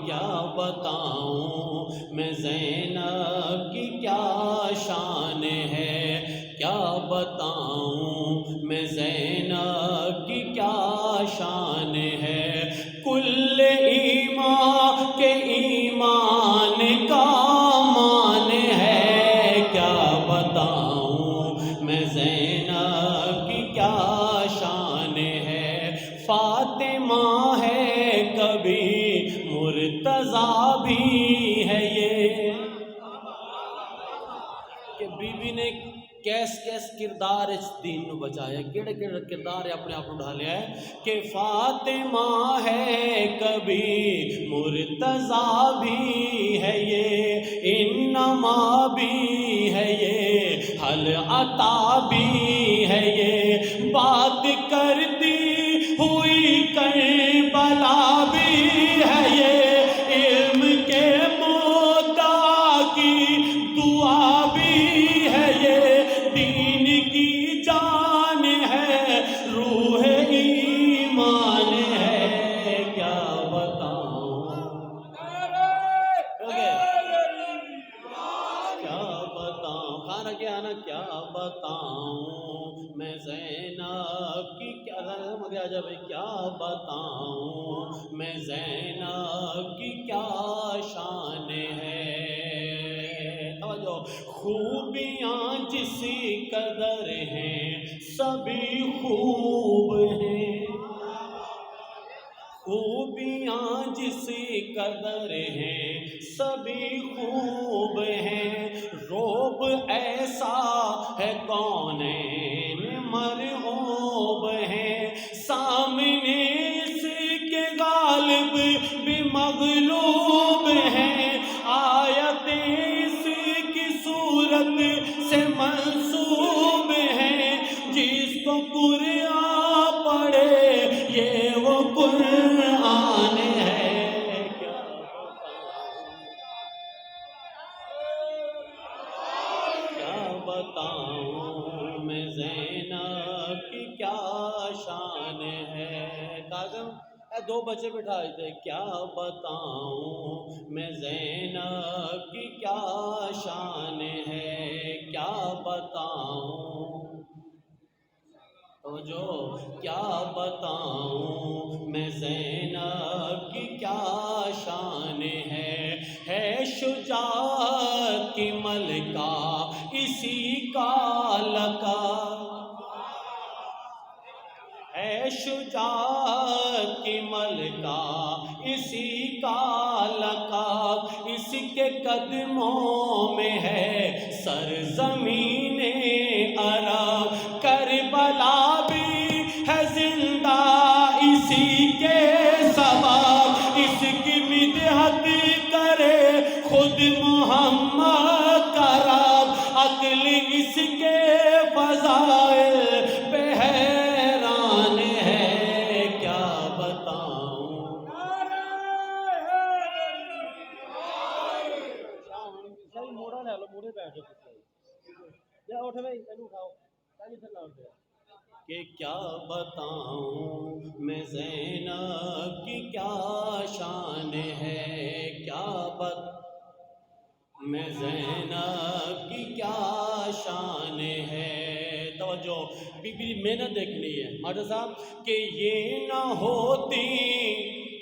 کیا بتاؤں میں زینب کی کیا شان ہے، کیا بتاؤں میں زینب کی کیا شان ہے، کل ایمان کے ایمان کا مان ہے، کیا بتاؤں میں زینب کی کیا شان ہے، فاطمہ ہے کبھی مرتضیٰ بھی ہے یہ، کہ بی بی نے کیس کردار اس دین نو بچایا، کیڑے کردار اپنے آپ ڈھا لیا ہے، کہ فاطمہ ہے کبھی مرتضیٰ بھی ہے یہ، انما بھی ہے یہ، حل عطا بھی ہے یہ، بات کرتی ہوئی کربلا بھی ہے یہ، علم کے مدعا کی دعا بھی ہے یہ، دین کی جان ہے، روح ایمان ہے، کیا بتاؤں کیا بتاؤں، کھانا کیا نا، کیا بتاؤں میں زینب کی کیا مگر آجا بھائی، کیا بتاؤں میں زینب کی کیا شان ہے، توجہ، خوبیاں جس قدر ہیں سبھی خوب ہیں، خوبیاں جس قدر ہیں سبھی خوب ہیں، روب ایسا ہے کونین مرعوب ہیں، سامنے اس کے غالب بھی مغلوب ہیں، آیتیں اس کی صورت سے منسوب ہیں، جس کو قرآن پڑھے یہ وہ قرآن ہے، کیا بتاؤں میں زینب کی کیا شان ہے، کاظم اے دو بچے بٹھائے تھے، کیا بتاؤں میں زینب کی کیا شان ہے، کیا بتاؤں تو جو کیا بتاؤں میں زینب کی کیا شان ہے شجاعت کی ملکہ اسی کا لقب، ہے شجاعت کی ملکہ اسی کا لقب، اس کے قدموں میں ہے سرزمین عرب، کربلا بھی ہے زندہ اسی کے سبب، اس کی مدحت کرے خود محمد کا رب، عقل اس کے فضائل پہ حیران ہے، کیا بتاؤں موڑا لے لو، موڑے بیٹھ جاؤ، اٹھ بھائی اینو اٹھاؤ، کہ کیا بتاؤں میں زینب کی کیا شان ہے، کیا میں زینب کی کیا شان ہے، توجہ، بی بی محنت دیکھنی ہے ماٹر صاحب، کہ یہ نہ ہوتی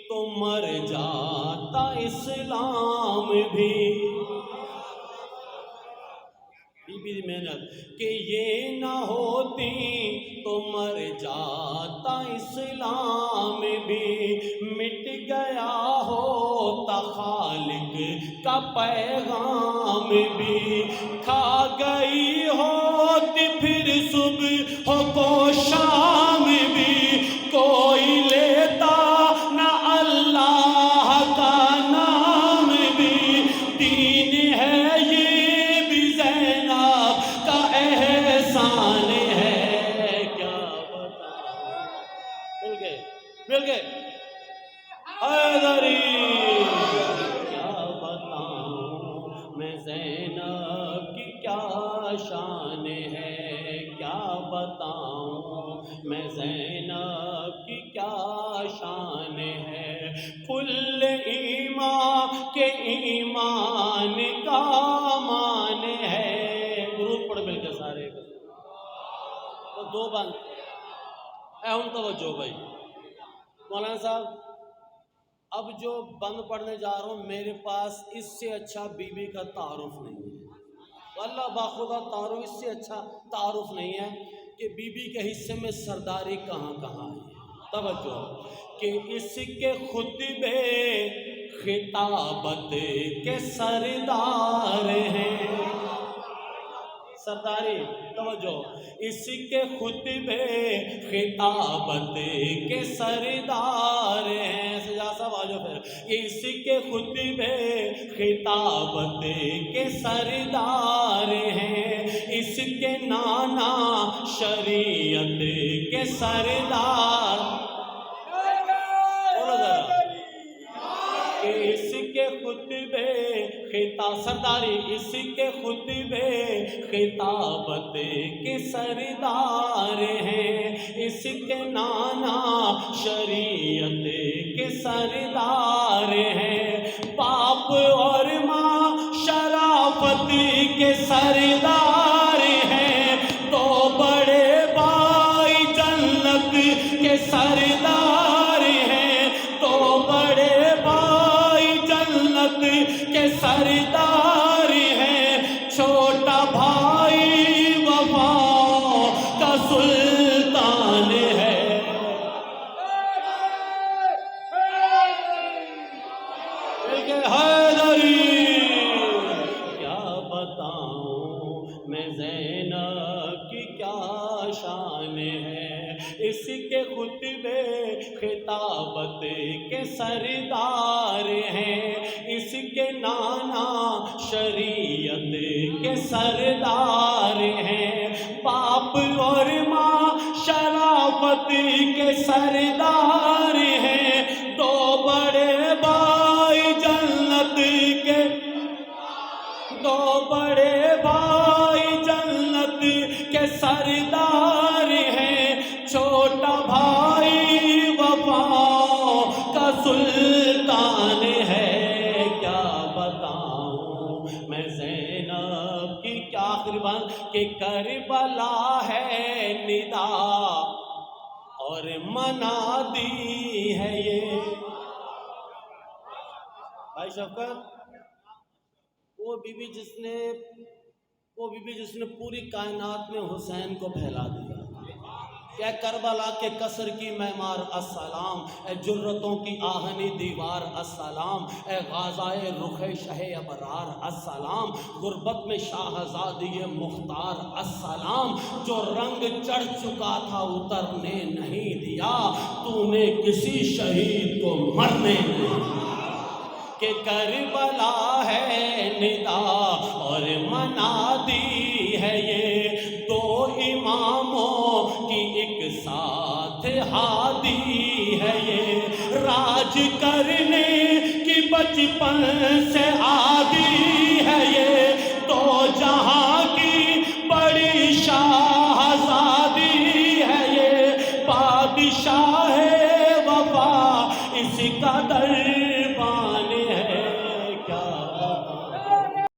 تو مر جاتا اسلام بھی، بی بی محنت، کہ یہ نہ ہوتی تو مر جاتا اسلام بھی، مٹ گیا ہوتا خالق کا پیغام بھی، کھا گئی ہوتی پھر صبح کو شام بھی، کوئی لیتا نہ اللہ کا نام بھی، دین ہے یہ بھی زینب کا احسان ہے، کیا بتاؤں، مل گئے حیدری، کیا بتاؤں میں زینب کی کیا شان ہے، کیا بتاؤں میں کہ ایمان کا مان ہے. درود پڑھ مل کے سارے. تو دو بند اے ہم توجہ بھائی. مولانا صاحب اب جو بند پڑھنے جا رہا ہوں میرے پاس اس سے اچھا بی بی کا تعارف نہیں ہے. واللہ باخدا تعارف اس سے اچھا تعارف نہیں ہے کہ بی بی کے حصے میں سرداری کہاں کہاں ہے. توجہ کہ اس کے خطبے خطابت کے سردار ہیں. سرداری توجہ اس کے خطبے خطابت کے سردار ہیں. سجا صاحب آجو پھر. اس کے خطبے خطابت کے سردار ہیں. اس کے نانا شریعت کے سردار. بولو ذرا. اس کے خطبے سرداری اس کے خطبے خطابت کے سردار ہیں. اس کے نانا شریعت کے سردار ہیں. باپ اور ماں شرافت کے سردار ہیں. تو بڑے بھائی جنت کے سردار ہیں. تو بڑے بھائی جنت کے سردار ہیں. چھوٹا بھائی وفا کا سلطان ہے. حیدری کیا بتاؤں میں زینب کی کیا شان ہے. اس کے خطبے خطابت کے سردار ہیں. اس کے نانا شریعت کے سردار ہیں. باپ اور ماں شرافت کے سردار ہیں. دو بڑے بھائی جنت کے دو بڑے بھائی جنت کے سردار ہیں. چھوٹا بھائی وفا کا سلطان ہے. کیا بتاؤں میں زینب کی کیا آخری بات کہ کربلا ہے ندا اور منادی ہے یہ. بھائی شفقت وہ بی بی جس نے پوری کائنات میں حسین کو پھیلا دیا. کہ کربلا کے قصر کی معمار السلام. اے جرتوں کی آہنی دیوار السلام. اے غازائے رخ شہ ابرار السلام. غربت میں شاہزادی مختار السلام. جو رنگ چڑھ چکا تھا اترنے نہیں دیا. تو نے کسی شہید کو مرنے نہیں دیا. کہ کربلا ہے ندا اور منادی ہے یہ. دو اماموں کی ایک ساتھ ہادی ہے یہ. راج کرنے کی بچپن سے عادی ہے یہ. دو جہاں